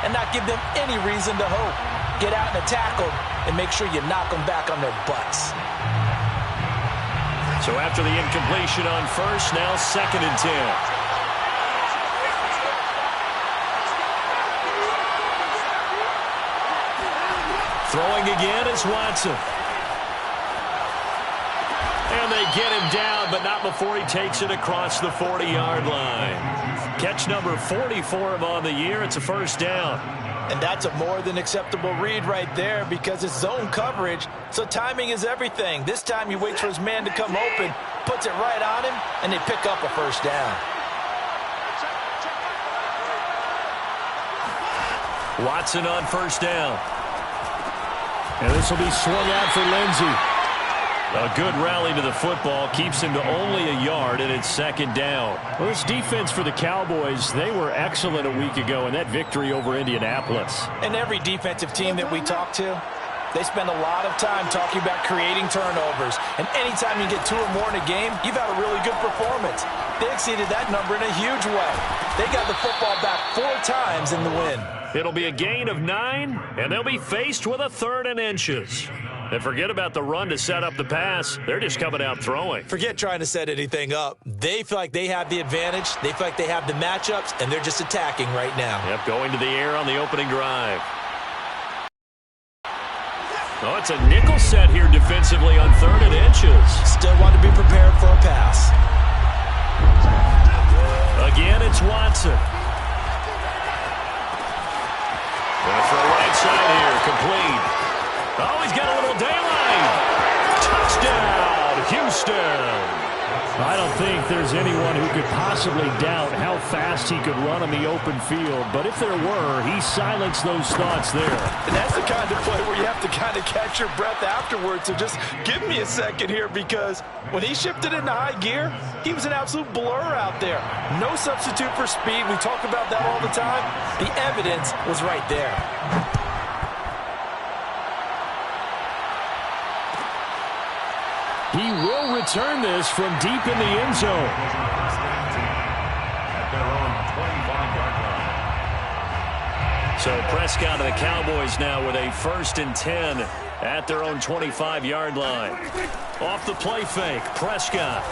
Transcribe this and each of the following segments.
and not give them any reason to hope. Get out in a tackle and make sure you knock them back on their butts. So after the incompletion on first, now 2nd and 10. Throwing again is Watson. And they get him down, but not before he takes it across the 40-yard line. Catch number 44 on the year. It's a first down. And that's a more than acceptable read right there because it's zone coverage, so timing is everything. This time he waits for his man to come open, puts it right on him, and they pick up a first down. Watson on first down. And this will be swung out for Lindsey. A good rally to the football keeps him to only a yard, and it's 2nd down. Well, this defense for the Cowboys, they were excellent a week ago in that victory over Indianapolis. And every defensive team that we talk to, they spend a lot of time talking about creating turnovers. And anytime you get 2 or more in a game, you've had a really good performance. They exceeded that number in a huge way. They got the football back 4 times in the win. It'll be a gain of 9, and they'll be faced with a 3rd and inches. And forget about the run to set up the pass. They're just coming out throwing. Forget trying to set anything up. They feel like they have the advantage. They feel like they have the matchups, and they're just attacking right now. Yep, going to the air on the opening drive. Oh, it's a nickel set here defensively on 3rd and inches. Still want to be prepared for a pass. Again, it's Watson. Going for a right side here, complete. Oh, he's got a little daylight. Touchdown, Houston. I don't think there's anyone who could possibly doubt how fast he could run on the open field. But if there were, he silenced those thoughts there. And that's the kind of play where you have to kind of catch your breath afterwards. So just give me a second here because when he shifted into high gear, he was an absolute blur out there. No substitute for speed. We talk about that all the time. The evidence was right there. He will return this from deep in the end zone. So Prescott and the Cowboys now with a 1st and 10 at their own 25-yard line. Off the play fake, Prescott.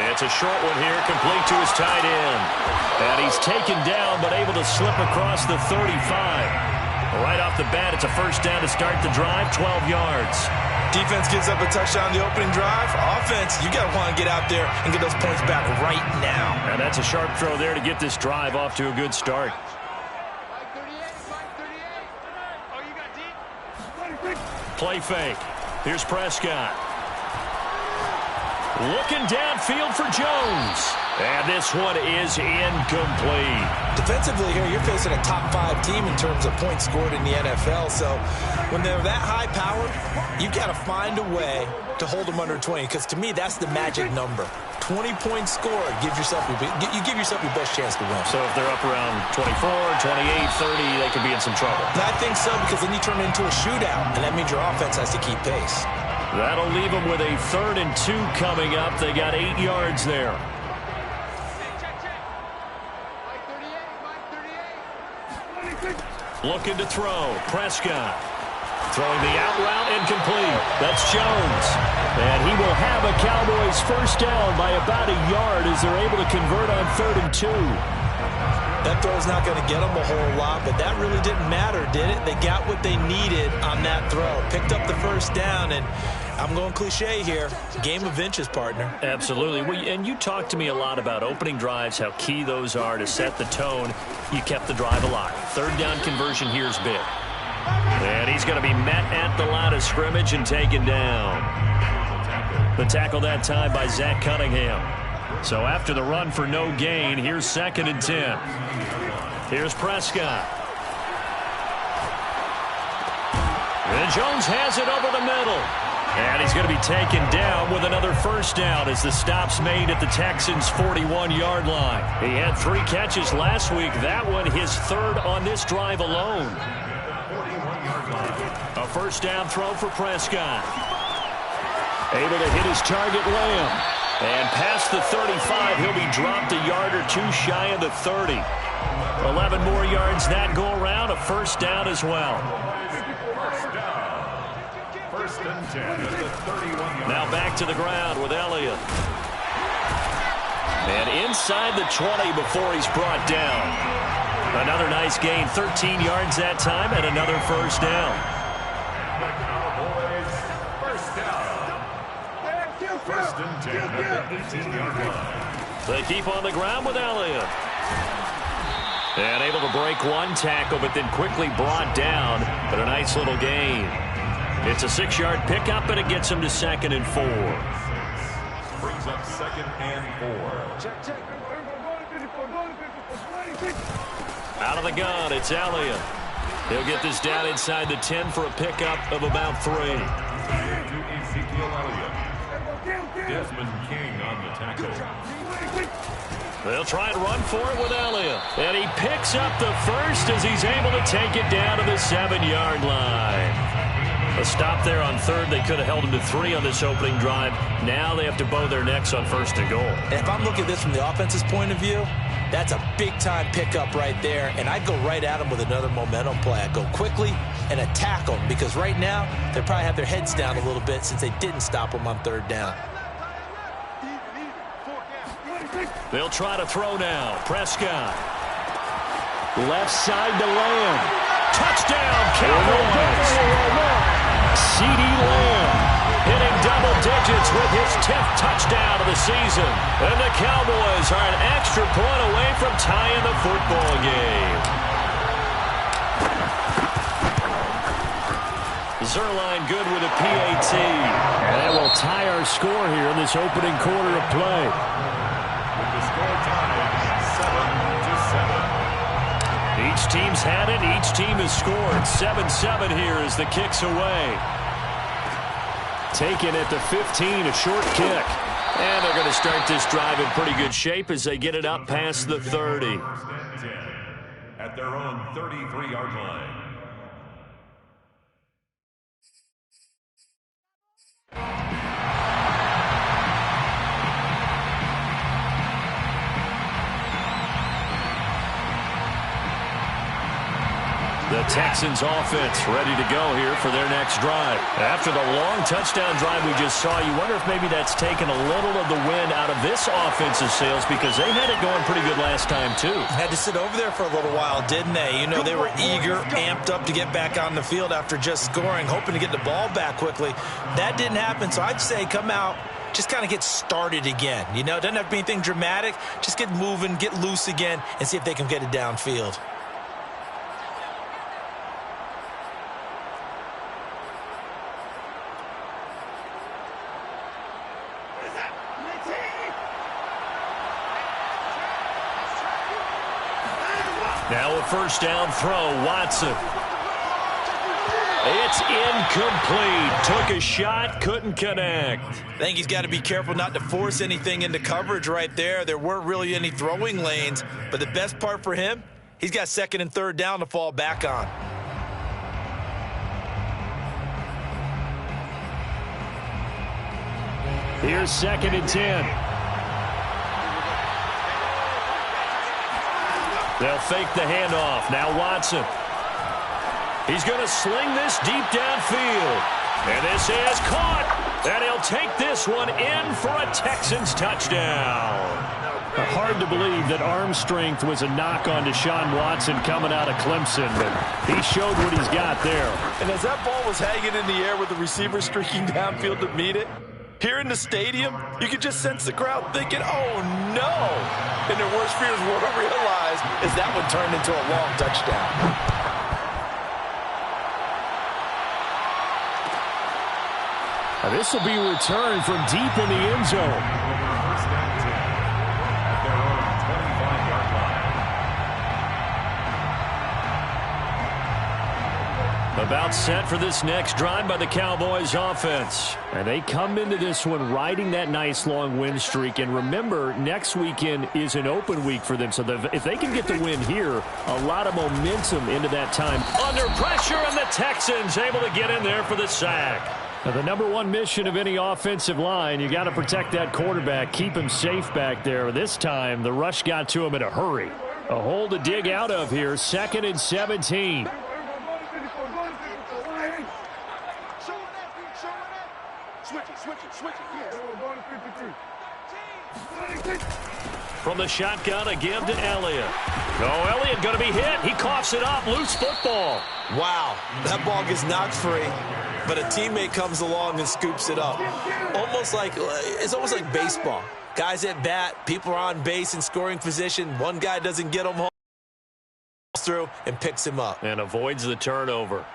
It's a short one here, complete to his tight end. And he's taken down, but able to slip across the 35. Right off the bat, it's a first down to start the drive, 12 yards. Defense gives up a touchdown on the opening drive. Offense, you got to want to get out there and get those points back right now. And that's a sharp throw there to get this drive off to a good start. Play fake. Here's Prescott. Looking downfield for Jones. And this one is incomplete. Defensively here, you're facing a top-5 team in terms of points scored in the NFL. So when they're that high-powered, you've got to find a way to hold them under 20. Because to me, that's the magic number. 20 points scored. You give yourself your best chance to win. So if they're up around 24, 28, 30, they could be in some trouble. I think so because then you turn it into a shootout. And that means your offense has to keep pace. That'll leave them with a 3rd and 2 coming up. They got 8 yards there. Looking to throw. Prescott. Throwing the out route, incomplete. That's Jones. And he will have a Cowboys first down by about a yard as they're able to convert on 3rd and 2. That throw's not going to get them a whole lot, but that really didn't matter, did it? They got what they needed on that throw. Picked up the first down, and I'm going cliche here. Game of inches, partner. Absolutely. And you talked to me a lot about opening drives, how key those are to set the tone. You kept the drive alive. 3rd down conversion here is big. And he's going to be met at the line of scrimmage and taken down. The tackle that time by Zach Cunningham. So after the run for no gain, here's 2nd and 10. Here's Prescott. And Jones has it over the middle. And he's going to be taken down with another first down as the stop's made at the Texans' 41-yard line. He had 3 catches last week. That one his 3rd on this drive alone. A first down throw for Prescott. Able to hit his target, Lamb. And past the 35, he'll be dropped a yard or 2 shy of the 30. 11 more yards that go around, a first down as well. First and 10 at the 31-yard. Now back to the ground with Elliott. And inside the 20 before he's brought down. Another nice gain, 13 yards that time, and another first down. The Cowboys first down. First and 10 at the 18-yard line. They keep on the ground with Elliott. And able to break one tackle, but then quickly brought down. But a nice little gain. It's a 6-yard pickup, and it gets him to 2nd and 4. Brings up 2nd and 4. Out of the gun, it's Elliott. He'll get this down inside the 10 for a pickup of about 3. To Ezekiel Elliott. Desmond King on the tackle. They'll try and run for it with Elliott. And he picks up the first as he's able to take it down to the 7-yard line. A stop there on 3rd. They could have held him to 3 on this opening drive. Now they have to bow their necks on 1st and goal. And if I'm looking at this from the offense's point of view, that's a big-time pickup right there. And I'd go right at him with another momentum play. I'd go quickly and attack them because right now they probably have their heads down a little bit since they didn't stop them on 3rd down. They'll try to throw now. Prescott. Left side to Lamb. Touchdown, Cowboys. CeeDee Lamb hitting double digits with his 10th touchdown of the season. And the Cowboys are an extra point away from tying the football game. Zuerlein good with a PAT. And that will tie our score here in this opening quarter of play. With the score tied 7-7. Each team's had it. Each team has scored. 7-7 here as the kick's away. Taken at the 15, a short kick. And they're going to start this drive in pretty good shape as they get it up past the 30. First and 10 at their own 33-yard line. The Texans offense ready to go here for their next drive. After the long touchdown drive we just saw, you wonder if maybe that's taken a little of the wind out of this offensive sails because they had it going pretty good last time too. Had to sit over there for a little while, didn't they? You know, they were eager, amped up to get back on the field after just scoring, hoping to get the ball back quickly. That didn't happen, so I'd say come out, just kind of get started again. You know, it doesn't have to be anything dramatic. Just get moving, get loose again, and see if they can get it downfield. Now a first down throw, Watson. It's incomplete. Took a shot, couldn't connect. I think he's got to be careful not to force anything into coverage right there. There weren't really any throwing lanes, but the best part for him, he's got 2nd and 3rd down to fall back on. Here's 2nd and 10. They'll fake the handoff. Now Watson. He's going to sling this deep downfield. And this is caught. And he'll take this one in for a Texans touchdown. Hard to believe that arm strength was a knock on Deshaun Watson coming out of Clemson, but he showed what he's got there. And as that ball was hanging in the air with the receiver streaking downfield to meet it, here in the stadium, you could just sense the crowd thinking, oh, no. And their worst fears were realized as that one turned into a long touchdown. Now this will be returned from deep in the end zone. First and 10 at their own 25-yard line. About set for this next drive by the Cowboys offense. And they come into this one riding that nice long win streak. And remember, next weekend is an open week for them. So if they can get the win here, a lot of momentum into that time. Under pressure, and the Texans able to get in there for the sack. Now, the number one mission of any offensive line, you got to protect that quarterback, keep him safe back there. This time, the rush got to him in a hurry. A hole to dig out of here. 2nd and 17. From the shotgun, a give to Elliott. Oh, Elliott going to be hit. He coughs it up. Loose football. Wow, that ball gets knocked free, but a teammate comes along and scoops it up. It's almost like baseball. Guys at bat, people are on base in scoring position. One guy doesn't get him home, through and picks him up. And avoids the turnover.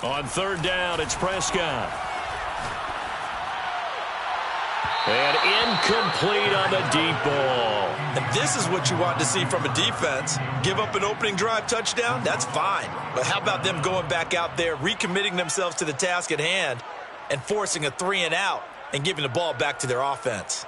On 3rd down, it's Prescott. And incomplete on the deep ball. And this is what you want to see from a defense. Give up an opening drive touchdown, that's fine. But how about them going back out there, recommitting themselves to the task at hand, and forcing a 3-and-out and giving the ball back to their offense.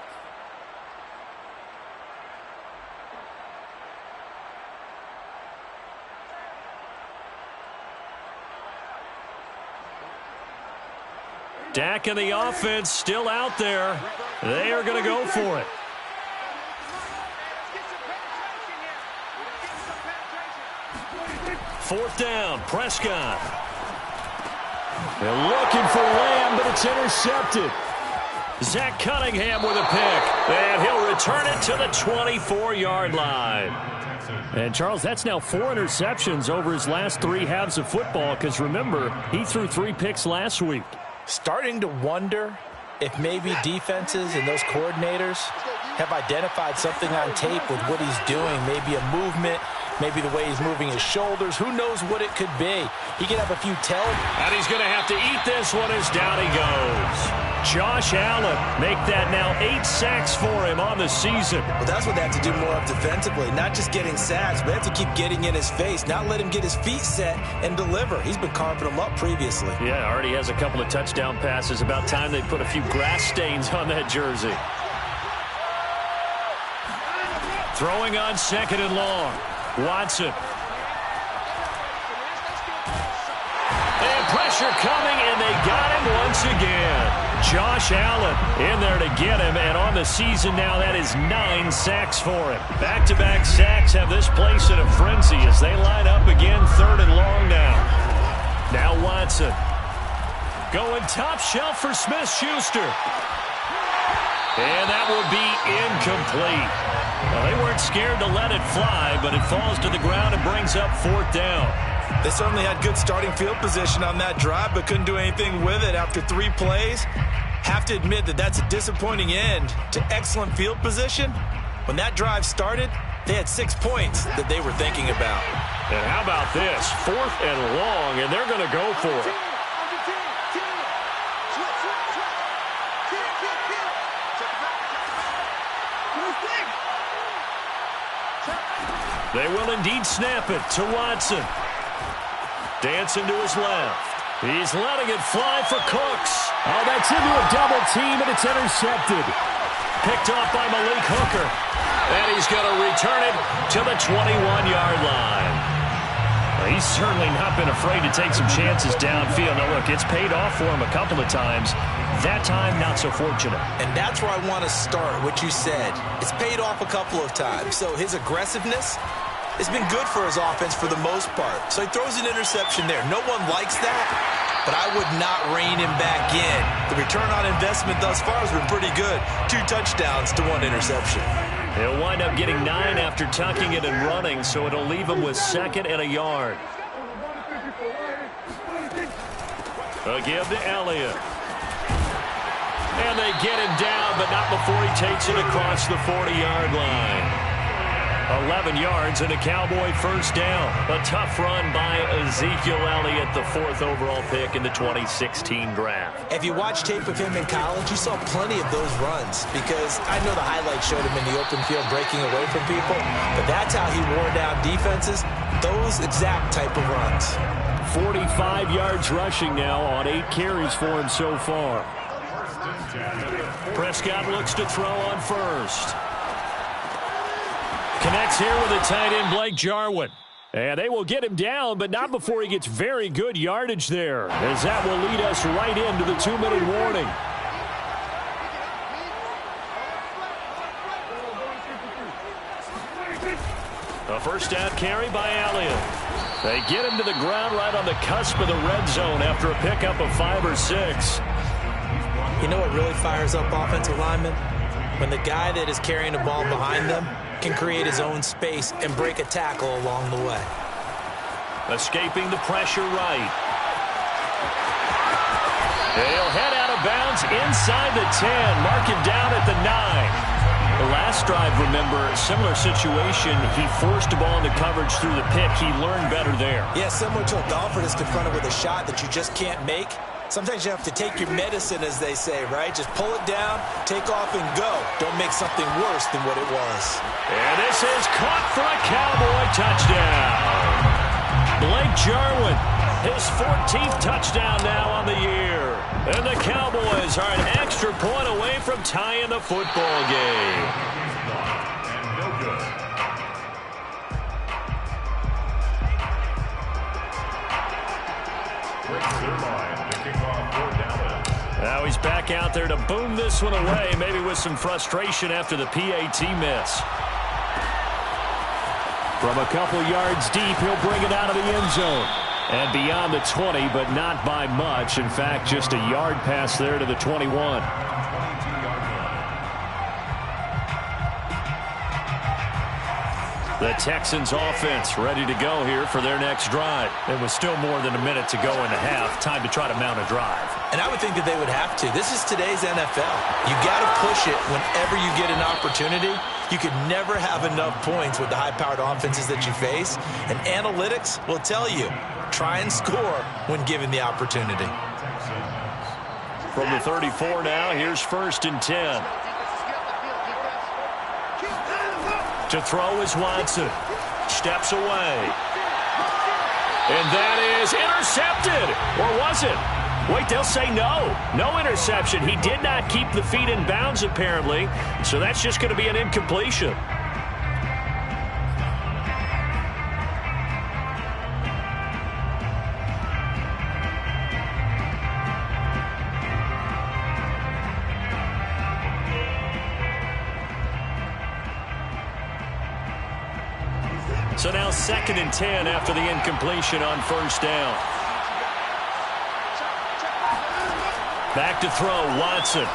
Dak and the offense still out there. They are going to go for it. Fourth down, Prescott. They're looking for Lamb, but it's intercepted. Zach Cunningham with a pick, and he'll return it to the 24-yard line. And, Charles, that's now 4 interceptions over his last 3 halves of football, because, remember, he threw 3 picks last week. Starting to wonder if maybe defenses and those coordinators have identified something on tape with what he's doing. Maybe a movement, maybe the way he's moving his shoulders. Who knows what it could be? He could have a few And he's going to have to eat this one as down he goes. Josh Allen make that now 8 sacks for him on the season. Well, that's what they have to do more of defensively. Not just getting sacks, but they have to keep getting in his face. Not let him get his feet set and deliver. He's been carving them up previously. Yeah, already has a couple of touchdown passes. About time they put a few grass stains on that jersey. Throwing on 2nd and long. Watson. And pressure coming, and they got him once again. Josh Allen in there to get him, and on the season now, that is 9 sacks for him. Back-to-back sacks have this place in a frenzy as they line up again, 3rd and long now. Now Watson going top shelf for Smith-Schuster. And that will be incomplete. Well, they weren't scared to let it fly, but it falls to the ground and brings up 4th down. They certainly had good starting field position on that drive, but couldn't do anything with it after 3 plays. Have to admit that that's a disappointing end to excellent field position. When that drive started, they had 6 points that they were thinking about. And how about this? 4th and long, and they're going to go for it. They will indeed snap it to Watson. Dancing to his left. He's letting it fly for Cooks. Oh, that's into a double team, and it's intercepted. Picked off by Malik Hooker. And he's going to return it to the 21-yard line. Well, he's certainly not been afraid to take some chances downfield. Now, look, it's paid off for him a couple of times. That time, not so fortunate. And that's where I want to start, what you said. It's paid off a couple of times. So his aggressiveness has been good for his offense for the most part. So he throws an interception there. No one likes that, but I would not rein him back in. The return on investment thus far has been pretty good. 2 touchdowns to 1 interception. He'll wind up getting 9 after tucking it and running, so it'll leave him with 2nd and a yard. A give to Elliott. And they get him down, but not before he takes it across the 40-yard line. 11 yards and a Cowboy 1st down. A tough run by Ezekiel Elliott, the 4th overall pick in the 2016 draft. If you watched tape of him in college, you saw plenty of those runs because I know the highlights showed him in the open field breaking away from people, but that's how he wore down defenses, those exact type of runs. 45 yards rushing now on 8 carries for him so far. Prescott looks to throw on 1st. Connects here with the tight end, Blake Jarwin. And they will get him down, but not before he gets very good yardage there, as that will lead us right into the 2-minute warning. A first down carry by Elliott. They get him to the ground right on the cusp of the red zone after a pickup of 5 or 6. You know what really fires up offensive linemen? When the guy that is carrying the ball behind them can create his own space and break a tackle along the way. Escaping the pressure right. He'll head out of bounds inside the 10. Mark him down at the 9. The last drive, remember, similar situation. He forced a ball into coverage through the pick. He learned better there. Yeah, similar to a golfer that's confronted with a shot that you just can't make. Sometimes you have to take your medicine, as they say, right? Just pull it down, take off, and go. Don't make something worse than what it was. And this is caught for a Cowboy touchdown. Blake Jarwin, his 14th touchdown now on the year. And the Cowboys are an extra point away from tying the football game. And no good. Breaks their line to kick off for Dallas. Now he's back out there to boom this one away, maybe with some frustration after the PAT miss. From a couple yards deep, he'll bring it out of the end zone. And beyond the 20, but not by much. In fact, just a yard pass there to the 21. The Texans offense ready to go here for their next drive. It was still more than a minute to go in the half. Time to try to mount a drive. And I would think that they would have to. This is today's NFL. You got to push it whenever you get an opportunity. You could never have enough points with the high-powered offenses that you face. And analytics will tell you, try and score when given the opportunity. From the 34 now, here's 1st and 10. To throw is Watson. Steps away. And that is intercepted. Or was it? Wait, they'll say no. No interception. He did not keep the feet in bounds, apparently. So that's just going to be an incompletion. So now 2nd and 10 after the incompletion on 1st down. Back to throw, Watson.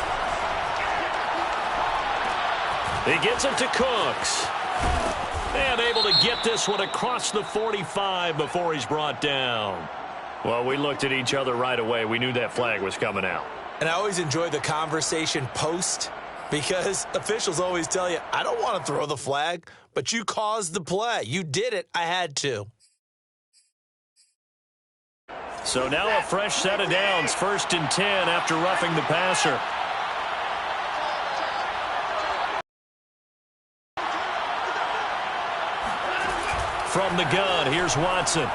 He gets it to Cooks. And able to get this one across the 45 before he's brought down. Well, we looked at each other right away. We knew that flag was coming out. And I always enjoy the conversation post, because officials always tell you, I don't want to throw the flag, but you caused the play. You did it. I had to. So now a fresh set of downs, 1st and 10 after roughing the passer. From the gun, here's Watson.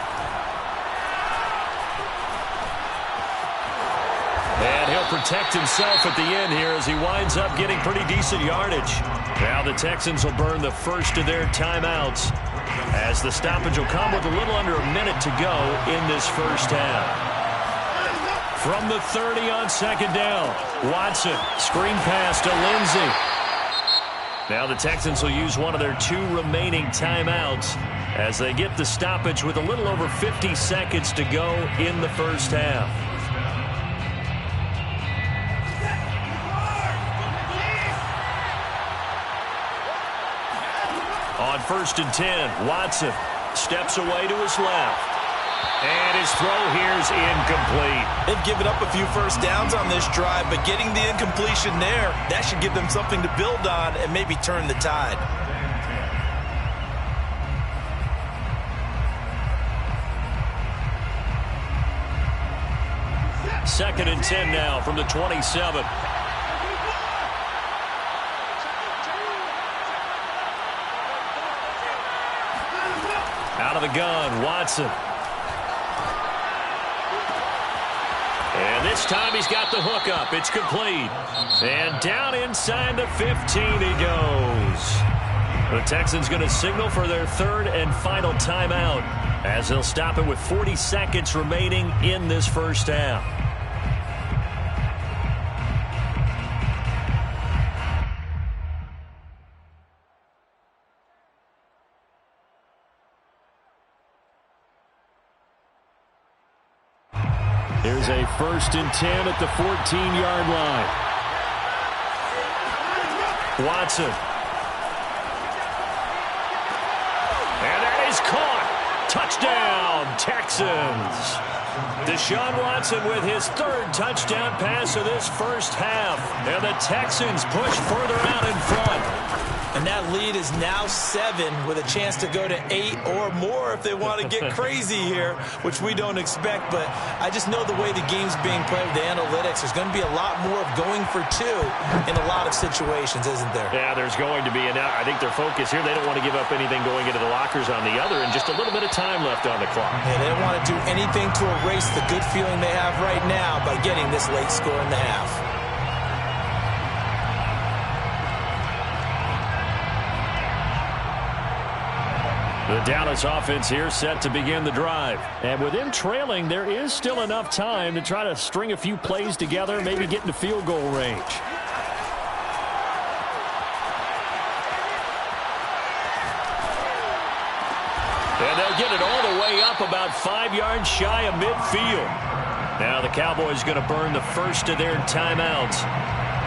And he'll protect himself at the end here as he winds up getting pretty decent yardage. Now the Texans will burn the first of their timeouts, as the stoppage will come with a little under a minute to go in this first half. From the 30 on 2nd down, Watson, screen pass to Lindsey. Now the Texans will use one of their 2 remaining timeouts as they get the stoppage with a little over 50 seconds to go in the first half. On 1st and 10, Watson steps away to his left. And his throw here is incomplete. They've given up a few first downs on this drive, but getting the incompletion there, that should give them something to build on and maybe turn the tide. Second and 10 now from the 27. Out of the gun, Watson. And this time he's got the hook up. It's complete. And down inside the 15 he goes. The Texans going to signal for their 3rd and final timeout, as they'll stop it with 40 seconds remaining in this first half. a 1st and 10 at the 14-yard line. Watson. And that is caught. Touchdown, Texans. Deshaun Watson with his 3rd touchdown pass of this first half. And the Texans push further out in front. And that lead is now 7 with a chance to go to 8 or more if they want to get crazy here, which we don't expect. But I just know the way the game's being played with the analytics, there's going to be a lot more of going for 2 in a lot of situations, isn't there? Yeah, there's going to be. And I think their focus here, they don't want to give up anything going into the lockers on the other, and just a little bit of time left on the clock. Yeah, they don't want to do anything to erase the good feeling they have right now by getting this late score in the half. The Dallas offense here set to begin the drive. And with them trailing, there is still enough time to try to string a few plays together, maybe get into field goal range. And they'll get it all the way up about 5 yards shy of midfield. Now the Cowboys going to burn the first of their timeouts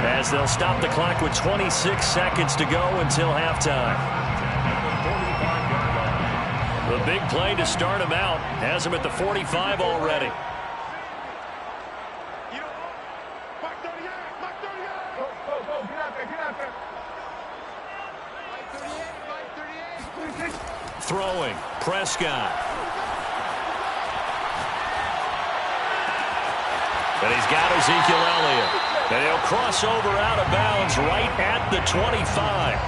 as they'll stop the clock with 26 seconds to go until halftime. The big play to start him out has him at the 45 already. Throwing, Prescott. But he's got Ezekiel Elliott. And he'll cross over out of bounds right at the 25.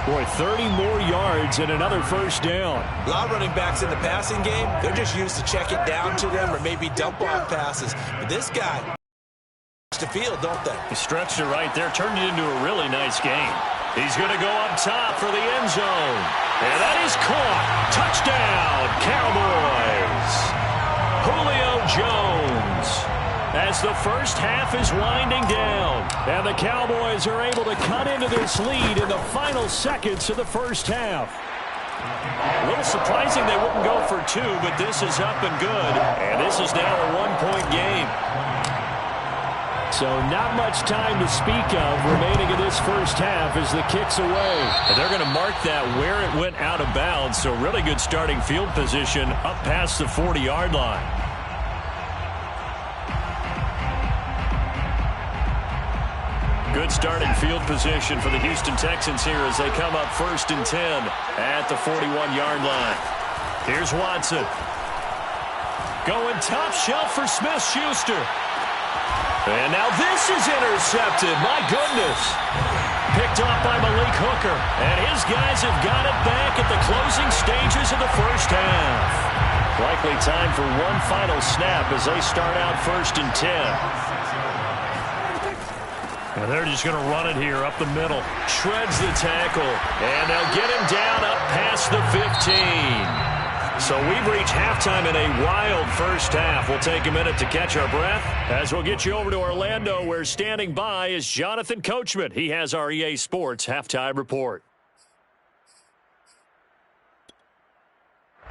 Boy, 30 more yards and another first down. A lot of running backs in the passing game, they're just used to check it down to them or maybe dump off passes. But this guy, the field, don't they? He stretched it right there, turned it into a really nice game. He's going to go up top for the end zone. And that is caught. Touchdown, Cowboys. Julio Jones. As the first half is winding down. And the Cowboys are able to cut into this lead in the final seconds of the first half. A little surprising they wouldn't go for 2, but this is up and good. And this is now a 1-point game. So not much time to speak of remaining in this first half as the kick's away. And they're going to mark that where it went out of bounds. So really good starting field position up past the 40-yard line. Good starting field position for the Houston Texans here as they come up 1st and 10 at the 41-yard line. Here's Watson. Going top shelf for Smith-Schuster. And now this is intercepted. My goodness. Picked off by Malik Hooker. And his guys have got it back at the closing stages of the first half. Likely time for one final snap as they start out 1st and 10. And they're just going to run it here up the middle. Shreds the tackle. And they'll get him down up past the 15. So we've reached halftime in a wild first half. We'll take a minute to catch our breath as we'll get you over to Orlando, where standing by is Jonathan Coachman. He has our EA Sports halftime report.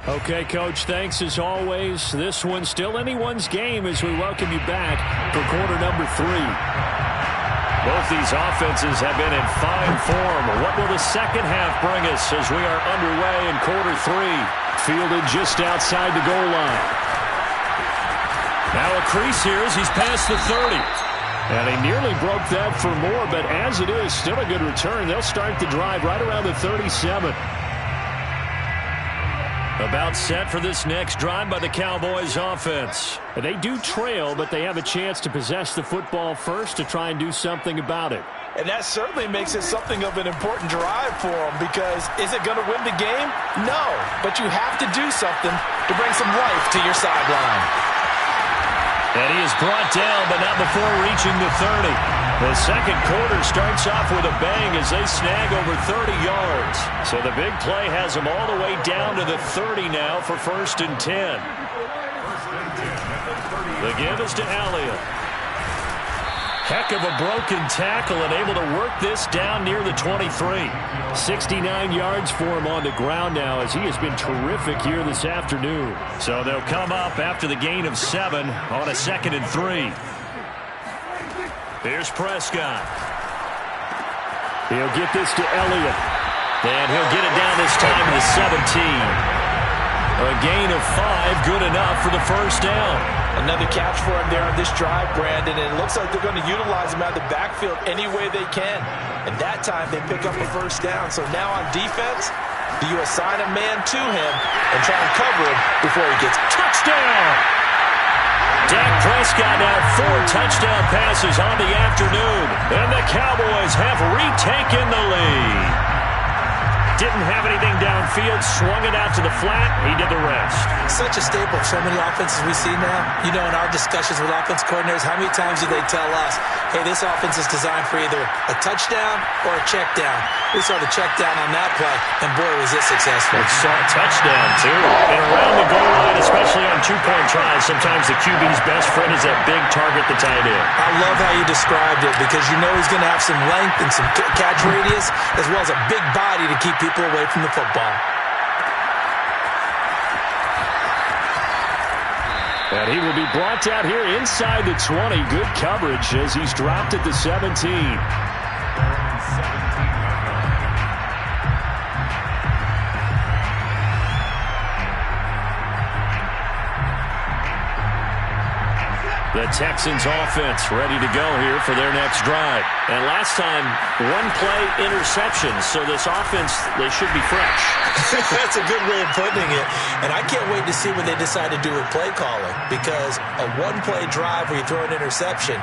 Okay, Coach, thanks as always. This one's still anyone's game as we welcome you back for quarter number 3. Both these offenses have been in fine form. What will the second half bring us as we are underway in quarter 3? Fielded just outside the goal line. Now a crease here as he's past the 30. And he nearly broke that for more, but as it is, still a good return. They'll start the drive right around the 37. About set for this next drive by the Cowboys offense. They do trail, but they have a chance to possess the football first to try and do something about it. And that certainly makes it something of an important drive for them, because is it going to win the game? No, but you have to do something to bring some life to your sideline. And he is brought down, but not before reaching the 30. The second quarter starts off with a bang as they snag over 30 yards. So the big play has them all the way down to the 30 now for 1st and 10. The give is to Elliott. Heck of a broken tackle and able to work this down near the 23. 69 yards for him on the ground now as he has been terrific here this afternoon. So they'll come up after the gain of 7 on a 2nd and 3. Here's Prescott. He'll get this to Elliott. And he'll get it down this time to the 17. A gain of 5, good enough for the first down. Another catch for him there on this drive, Brandon, and it looks like they're going to utilize him out of the backfield any way they can. And that time they pick up a first down. So now on defense, do you assign a man to him and try and cover him before he gets touchdown? Dak Prescott now 4 touchdown passes on the afternoon. And the Cowboys have retaken the lead. Didn't have anything downfield, swung it out to the flat. He did the rest. Such a staple of so many offenses we see now. You know, in our discussions with offense coordinators, how many times do they tell us, hey, this offense is designed for either a touchdown or a check down. We saw the check down on that play, and boy, was it successful. We saw a touchdown, too. And around the goal line, especially on 2-point tries, sometimes the QB's best friend is that big target, the tight end. I love how you described it because you know he's going to have some length and some catch radius as well as a big body to keep people away from the football. And he will be brought out here inside the 20. Good coverage as he's dropped at the 17. The Texans offense ready to go here for their next drive. And last time, 1-play interception. So this offense, they should be fresh. That's a good way of putting it. And I can't wait to see what they decide to do with play calling. Because a 1-play drive where you throw an interception,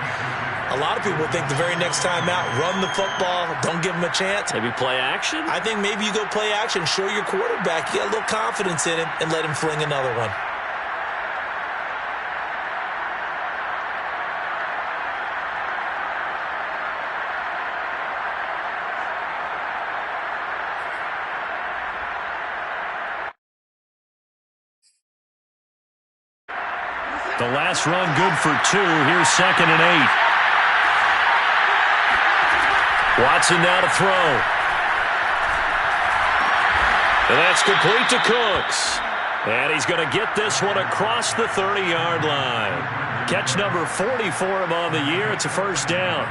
a lot of people think the very next time out, run the football, don't give them a chance. Maybe play action? I think maybe you go play action, show your quarterback, you get a little confidence in him, and let him fling another one. The last run good for 2. Here's 2nd and 8. Watson now to throw. And that's complete to Cooks. And he's going to get this one across the 30-yard line. Catch number 40 for him on the year. It's a first down.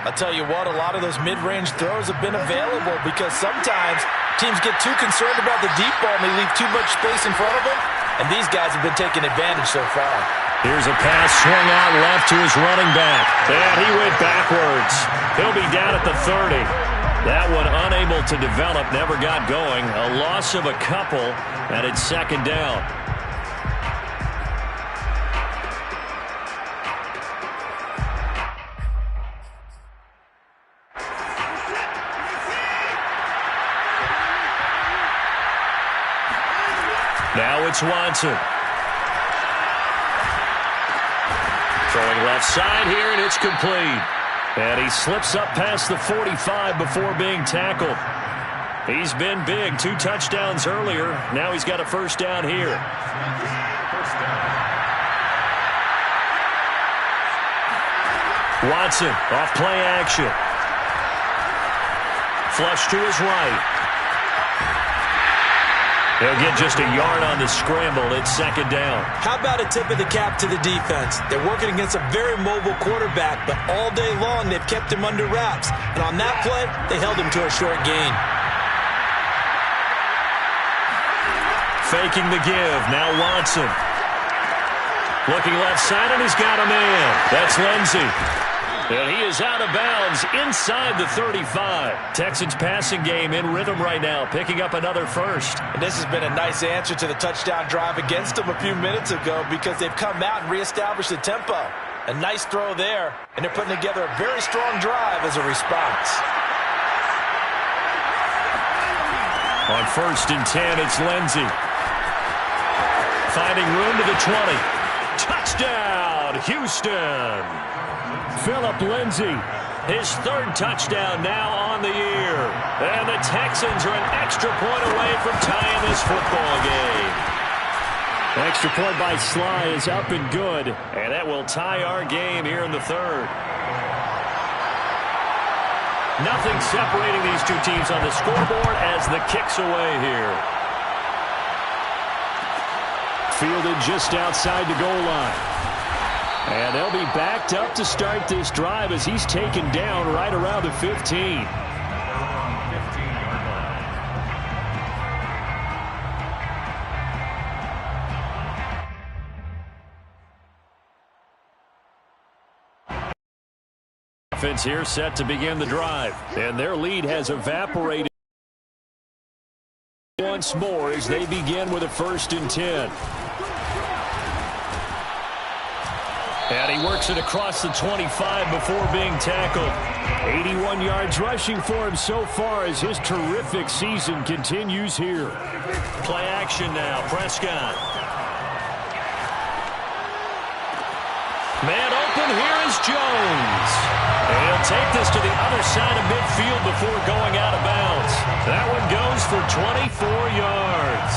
I'll tell you what, a lot of those mid-range throws have been available because sometimes teams get too concerned about the deep ball and they leave too much space in front of them. And these guys have been taking advantage so far. Here's a pass swung out left to his running back. And he went backwards. He'll be down at the 30. That one unable to develop, never got going. A loss of a couple, and it's 2nd down. Now it's Watson. Throwing left side here, and it's complete. And he slips up past the 45 before being tackled. He's been big. 2 touchdowns earlier. Now he's got a first down here. Watson off play action. Flush to his right. He'll get just a yard on the scramble. It's 2nd down. How about a tip of the cap to the defense? They're working against a very mobile quarterback, but all day long they've kept him under wraps. And on that play, they held him to a short gain. Faking the give. Now Watson. Looking left side, and he's got a man. That's Lindsey. And he is out of bounds inside the 35. Texans passing game in rhythm right now, picking up another first. And this has been a nice answer to the touchdown drive against them a few minutes ago because they've come out and reestablished the tempo. A nice throw there, and they're putting together a very strong drive as a response. On 1st and 10, it's Lindsey. Finding room to the 20. Touchdown, Houston. Phillip Lindsay, his 3rd touchdown now on the year. And the Texans are an extra point away from tying this football game. Extra point by Sly is up and good. And that will tie our game here in the 3rd. Nothing separating these two teams on the scoreboard as the kick's away here. Fielded just outside the goal line. And they'll be backed up to start this drive as he's taken down right around the 15. 15-yard line. Offense here set to begin the drive. And their lead has evaporated once more as they begin with a 1st and 10. And he works it across the 25 before being tackled. 81 yards rushing for him so far as his terrific season continues here. Play action now. Prescott. Man open. Here is Jones. And he'll take this to the other side of midfield before going out of bounds. That one goes for 24 yards.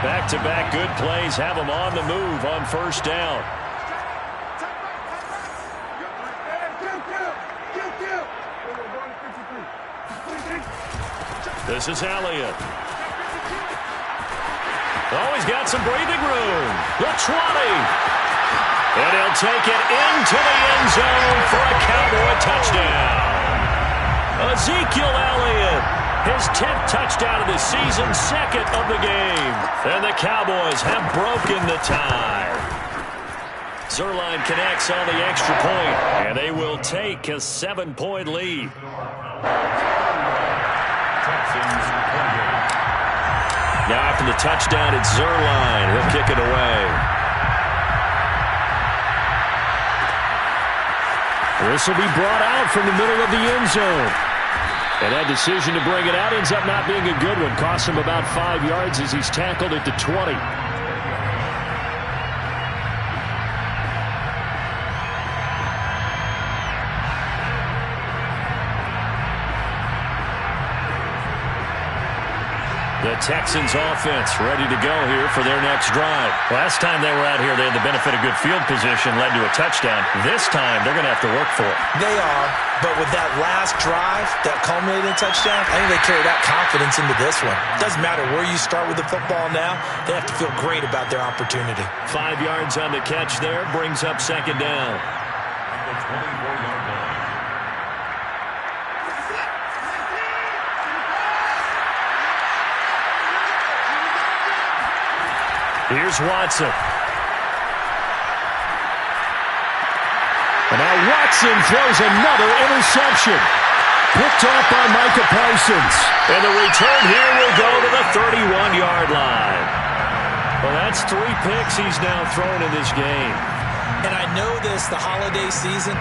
Back-to-back good plays have them on the move on 1st down. This is Elliott. Oh, he's got some breathing room. The 20. And he'll take it into the end zone for a Cowboy touchdown. Ezekiel Elliott. His 10th touchdown of the season, 2nd of the game. And the Cowboys have broken the tie. Zuerlein connects on the extra point, and they will take a 7-point lead. Now after the touchdown, it's Zuerlein. He'll kick it away. This will be brought out from the middle of the end zone. And that decision to bring it out ends up not being a good one. Costs him about 5 yards as he's tackled at the 20. The Texans offense ready to go here for their next drive. Last time they were out here, they had the benefit of good field position, led to a touchdown. This time, they're going to have to work for it. They are, but with that last drive, that culminated touchdown, I think they carry that confidence into this one. Doesn't matter where you start with the football now, they have to feel great about their opportunity. 5 yards on the catch there, brings up 2nd down. The 24-yard line. Here's Watson. And now Watson throws another interception. Picked off by Micah Parsons. And the return here will go to the 31-yard line. Well, that's 3 picks he's now thrown in this game. And I know this, the holiday season,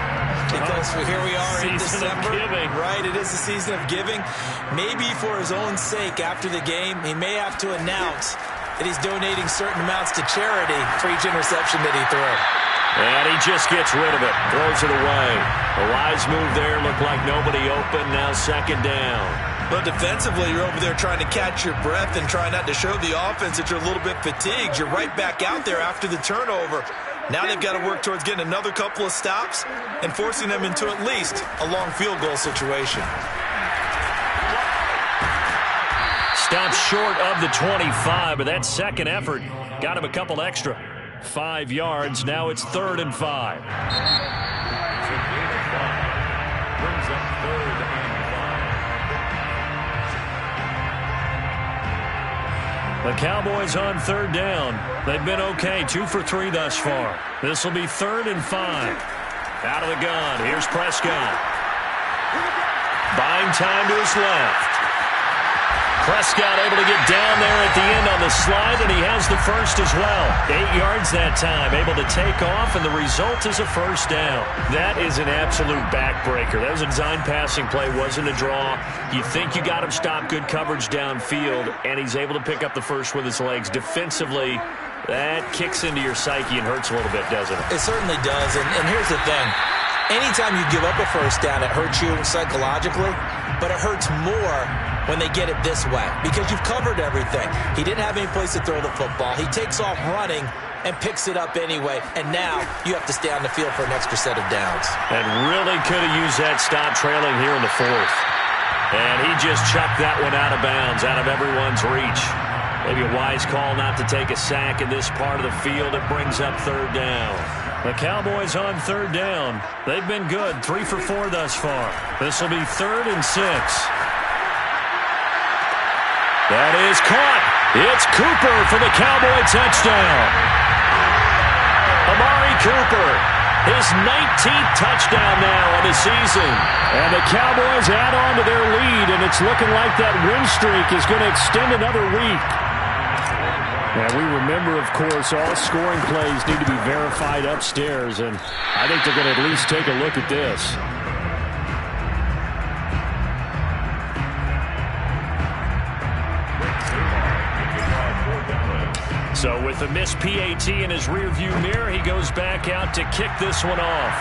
because here we are in December. Right, it is the season of giving. Maybe for his own sake after the game, he may have to announce that he's donating certain amounts to charity for each interception that he throws. And he just gets rid of it, throws it away. A wise move there, looked like nobody open, now 2nd down. But defensively, you're over there trying to catch your breath and try not to show the offense that you're a little bit fatigued. You're right back out there after the turnover. Now they've got to work towards getting another couple of stops and forcing them into at least a long field goal situation. Stopped short of the 25, but that second effort got him a couple extra. 5 yards. Now it's 3rd and 5. So gain of 5 brings up 3rd and 5. The Cowboys on 3rd down. They've been okay, 2 for 3 thus far. This will be 3rd and 5. Out of the gun. Here's Prescott. Buying time to his left. Prescott able to get down there at the end on the slide, and he has the first as well. 8 yards that time, able to take off, and the result is a 1st down. That is an absolute backbreaker. That was a design passing play, wasn't a draw. You think you got him stopped, good coverage downfield, and he's able to pick up the first with his legs. Defensively, that kicks into your psyche and hurts a little bit, doesn't it? It certainly does, and here's the thing. Anytime you give up a 1st down, it hurts you psychologically, but it hurts more when they get it this way because you've covered everything. He didn't have any place to throw the football. He takes off running and picks it up anyway, and now you have to stay on the field for an extra set of downs. And really could have used that stop trailing here in the 4th. And he just chucked that one out of bounds, out of everyone's reach. Maybe a wise call not to take a sack in this part of the field. It brings up third down. The Cowboys on third down. They've been good, 3 for 4 thus far. This will be 3rd and 6. That is caught. It's Cooper for the Cowboy touchdown. Amari Cooper, his 19th touchdown now on the season. And the Cowboys add on to their lead, and it's looking like that win streak is going to extend another week. And we remember, of course, all scoring plays need to be verified upstairs, and I think they're going to at least take a look at this. So with a missed PAT in his rearview mirror, he goes back out to kick this one off.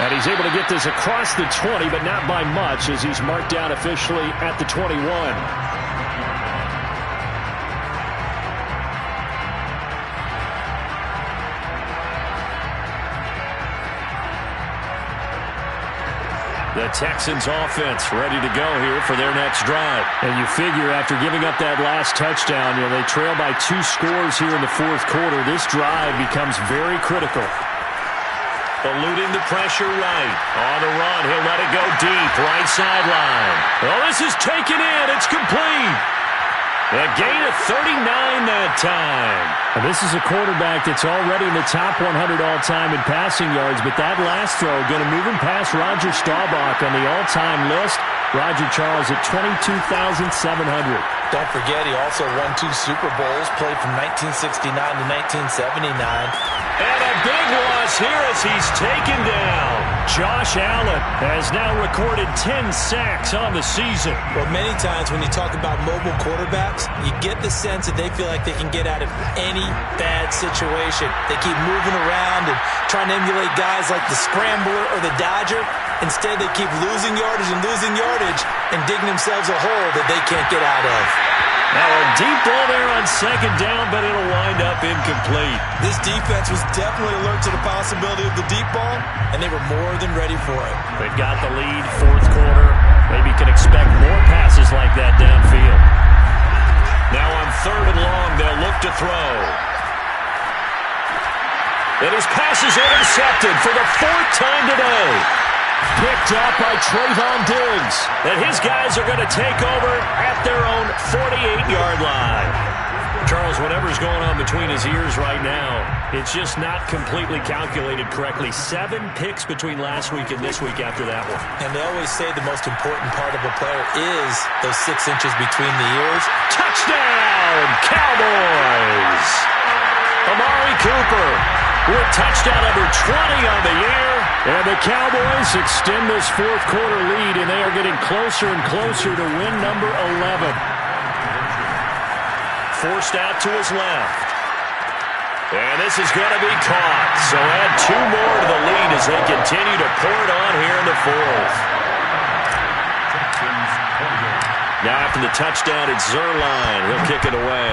And he's able to get this across the 20, but not by much, as he's marked down officially at the 21. The Texans offense ready to go here for their next drive. And you figure after giving up that last touchdown, they trail by 2 scores here in the 4th quarter. This drive becomes very critical. Eluding the pressure right. On the run, he'll let it go deep. Right sideline. Oh, this is taken in. It's complete. A gain of 39 that time. And this is a quarterback that's already in the top 100 all-time in passing yards, but that last throw going to move him past Roger Staubach on the all-time list. Roger Charles at 22,700. Don't forget, he also won 2 Super Bowls, played from 1969 to 1979. And a big loss here as he's taken down. Josh Allen has now recorded 10 sacks on the season. Well, many times when you talk about mobile quarterbacks, you get the sense that they feel like they can get out of any bad situation. They keep moving around and trying to emulate guys like the Scrambler or the Dodger. Instead, they keep losing yardage and digging themselves a hole that they can't get out of. Now a deep ball there on 2nd down, but it'll wind up incomplete. This defense was definitely alert to the possibility of the deep ball, and they were more than ready for it. They've got the lead, 4th quarter. Maybe can expect more passes like that downfield. Now on 3rd and long, they'll look to throw. And his pass is intercepted for the 4th time today. Picked up by Trayvon Diggs. And his guys are going to take over at their own 48-yard line. Charles, whatever's going on between his ears right now, it's just not completely calculated correctly. 7 picks between last week and this week after that one. And they always say the most important part of a player is those 6 inches between the ears. Touchdown, Cowboys! Amari Cooper with touchdown number 20 on the year. And the Cowboys extend this 4th quarter lead, and they are getting closer and closer to win number 11. Forced out to his left. And this is going to be caught. So add 2 more to the lead as they continue to pour it on here in the 4th. Now after the touchdown, it's Zuerlein. He'll kick it away.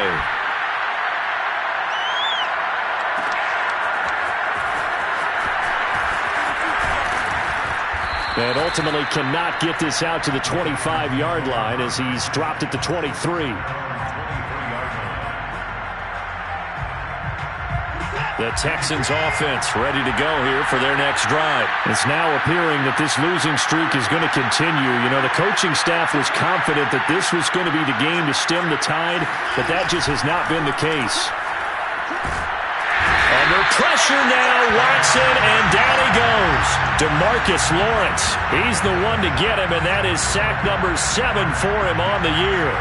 And ultimately cannot get this out to the 25-yard line as he's dropped at the 23. The Texans offense ready to go here for their next drive. It's now appearing that this losing streak is going to continue. The coaching staff was confident that this was going to be the game to stem the tide, but that just has not been the case. Under pressure now, Watson, and down he goes. DeMarcus Lawrence, he's the one to get him, and that is sack number 7 for him on the year.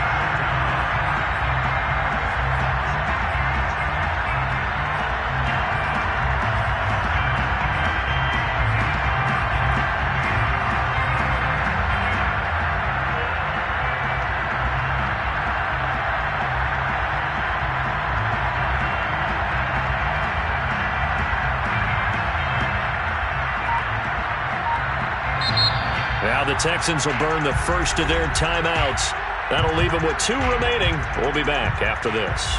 Now the Texans will burn the first of their timeouts. That'll leave them with 2 remaining. We'll be back after this.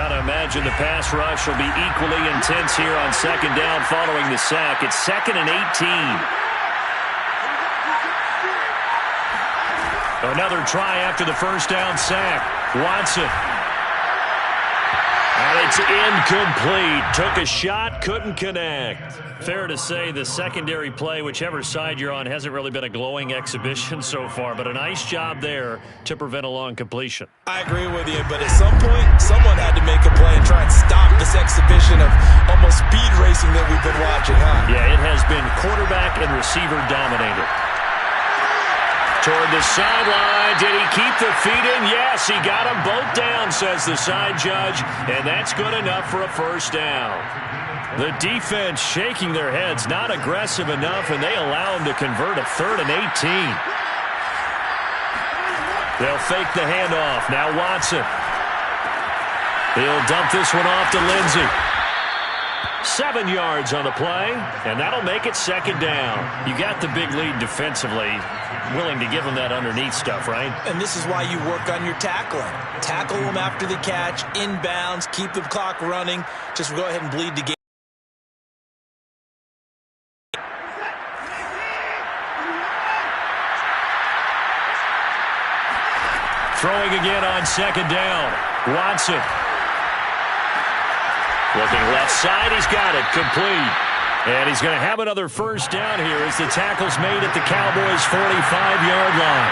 got to imagine the pass rush will be equally intense here on second down following the sack. It's 2nd and 18. Another try after the first down sack. Watson. And it's incomplete. Took a shot, couldn't connect. Fair to say the secondary play, whichever side you're on, hasn't really been a glowing exhibition so far, but a nice job there to prevent a long completion. I agree with you, but at some point, someone had to make a play and try and stop this exhibition of almost speed racing that we've been watching, huh? Yeah, it has been quarterback and receiver dominated. Toward the sideline. Did he keep the feet in? Yes, he got them both down, says the side judge, and that's good enough for a first down. The defense shaking their heads, not aggressive enough, and they allow him to convert a 3rd and 18. They'll fake the handoff. Now Watson. He'll dump this one off to Lindsey. 7 yards on the play, and that'll make it second down. You got the big lead defensively, willing to give them that underneath stuff, right? And this is why you work on your tackling. Tackle them after the catch, inbounds, keep the clock running. Just go ahead and bleed the game. Throwing again on second down. Watson. Looking left side, he's got it, complete. And he's going to have another first down here as the tackle's made at the Cowboys' 45-yard line.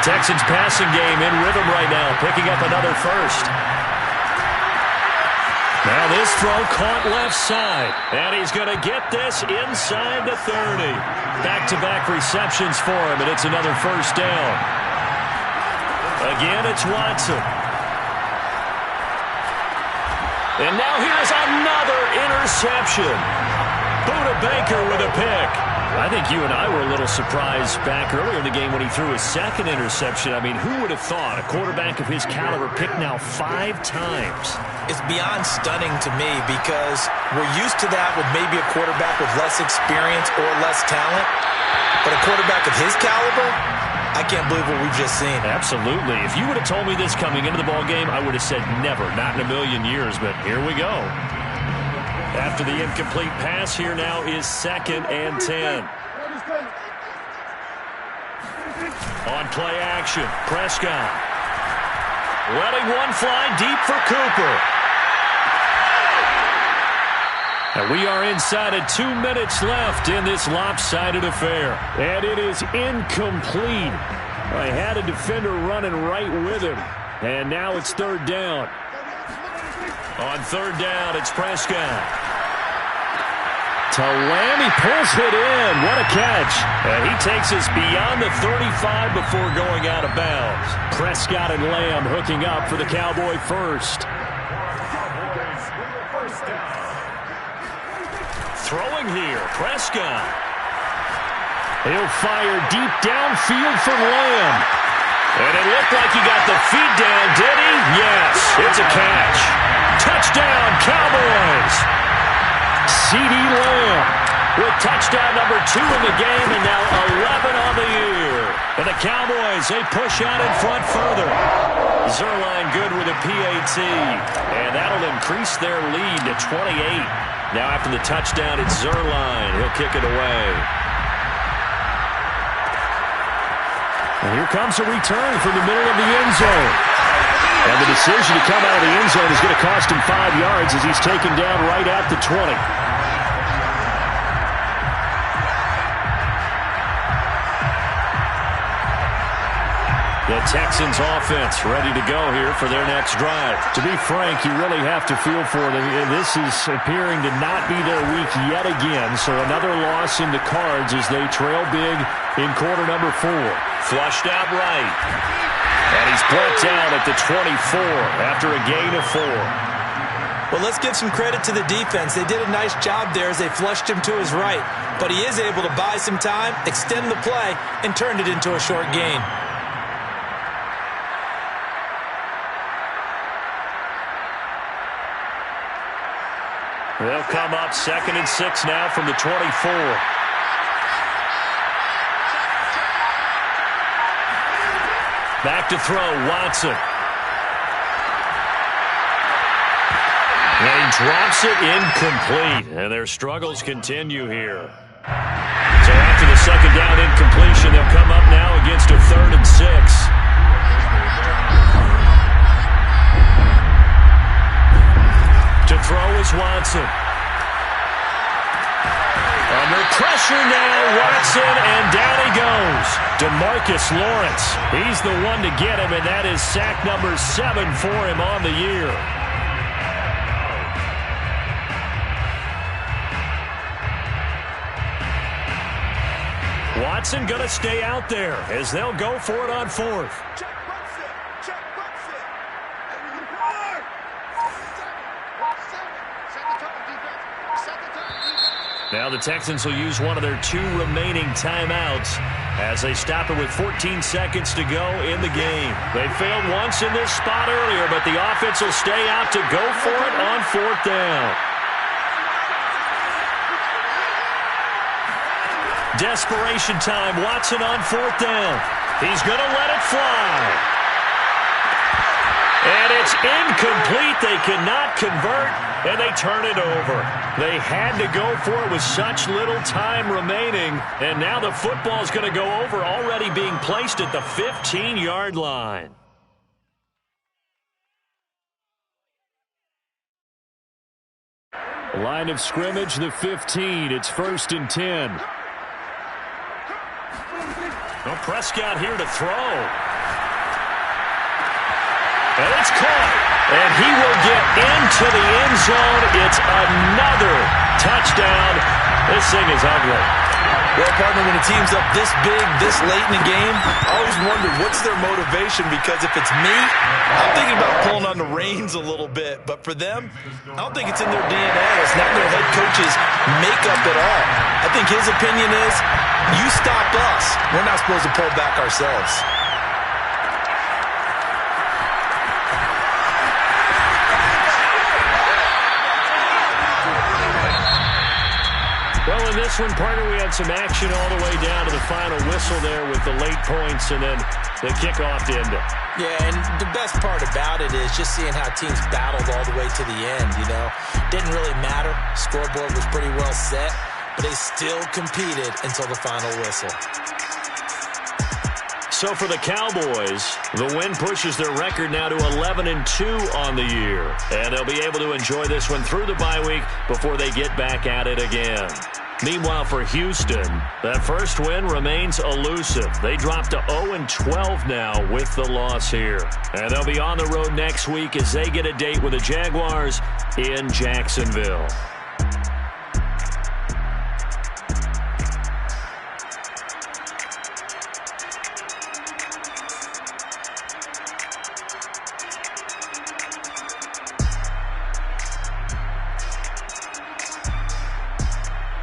Texans passing game in rhythm right now, picking up another first. Now this throw caught left side, and he's going to get this inside the 30. Back-to-back receptions for him, and it's another first down. Again, it's Watson. And now here's another interception. Budda Baker with a pick. I think you and I were a little surprised back earlier in the game when he threw his second interception. I mean, who would have thought a quarterback of his caliber picked now 5 times? It's beyond stunning to me because we're used to that with maybe a quarterback with less experience or less talent. But a quarterback of his caliber, I can't believe what we've just seen. Absolutely. If you would have told me this coming into the ballgame, I would have said never, not in a million years, but here we go. After the incomplete pass, here now is 2nd and 10. On play action, Prescott. Letting one fly deep for Cooper. And we are inside of 2 minutes left in this lopsided affair. And it is incomplete. I had a defender running right with him. And now it's 3rd down. On 3rd down, it's Prescott. To Lamb, he pulls it in. What a catch. And he takes us beyond the 35 before going out of bounds. Prescott and Lamb hooking up for the Cowboy first. Throwing here, Prescott. He'll fire deep downfield for Lamb. And it looked like he got the feet down, did he? Yes, it's a catch. Touchdown, Cowboys. CeeDee Lamb with touchdown number 2 in the game and now 11 on the year. And the Cowboys, they push out in front further. Zuerlein good with a PAT. And that'll increase their lead to 28. Now after the touchdown, it's Zuerlein. He'll kick it away. And here comes a return from the middle of the end zone. And the decision to come out of the end zone is going to cost him 5 yards as he's taken down right at the 20. The Texans offense ready to go here for their next drive. To be frank, you really have to feel for them. This is appearing to not be their week yet again. So another loss in the cards as they trail big in quarter number 4. Flushed out right. And he's brought down at the 24 after a gain of 4. Well, let's give some credit to the defense. They did a nice job there as they flushed him to his right. But he is able to buy some time, extend the play, and turn it into a short gain. They'll come up 2nd and 6 now from the 24. Back to throw, Watson. drops it incomplete, and their struggles continue here. So after the second down incompletion, they'll come up now against a 3rd and 6. To throw is Watson. Under pressure now, Watson, and down he goes. DeMarcus Lawrence. He's the one to get him, and that is sack number 7 for him on the year. Watson going to stay out there as they'll go for it on 4th. Now the Texans will use one of their 2 remaining timeouts as they stop it with 14 seconds to go in the game. They failed once in this spot earlier, but the offense will stay out to go for it on 4th down. Desperation time. Watson on 4th down. He's going to let it fly. And it's incomplete. They cannot convert, and they turn it over. They had to go for it with such little time remaining, and now the football is going to go over, already being placed at the 15-yard line. Line of scrimmage, the 15. It's 1st and 10. Well, Prescott here to throw. And it's caught. And he will get into the end zone. It's another touchdown. This thing is ugly. Well, partner, when a team's up this big, this late in the game, I always wonder what's their motivation, because if it's me, I'm thinking about pulling on the reins a little bit. But for them, I don't think it's in their DNA. It's not their head coach's makeup at all. I think his opinion is, you stop us. We're not supposed to pull back ourselves. Well, in this one, partner, we had some action all the way down to the final whistle there with the late points and then the kickoff to end it. Yeah, and the best part about it is just seeing how teams battled all the way to the end, you know. Didn't really matter. Scoreboard was pretty well set, but they still competed until the final whistle. So for the Cowboys, the win pushes their record now to 11-2 on the year. And they'll be able to enjoy this one through the bye week before they get back at it again. Meanwhile, for Houston, that first win remains elusive. They drop to 0-12 now with the loss here. And they'll be on the road next week as they get a date with the Jaguars in Jacksonville.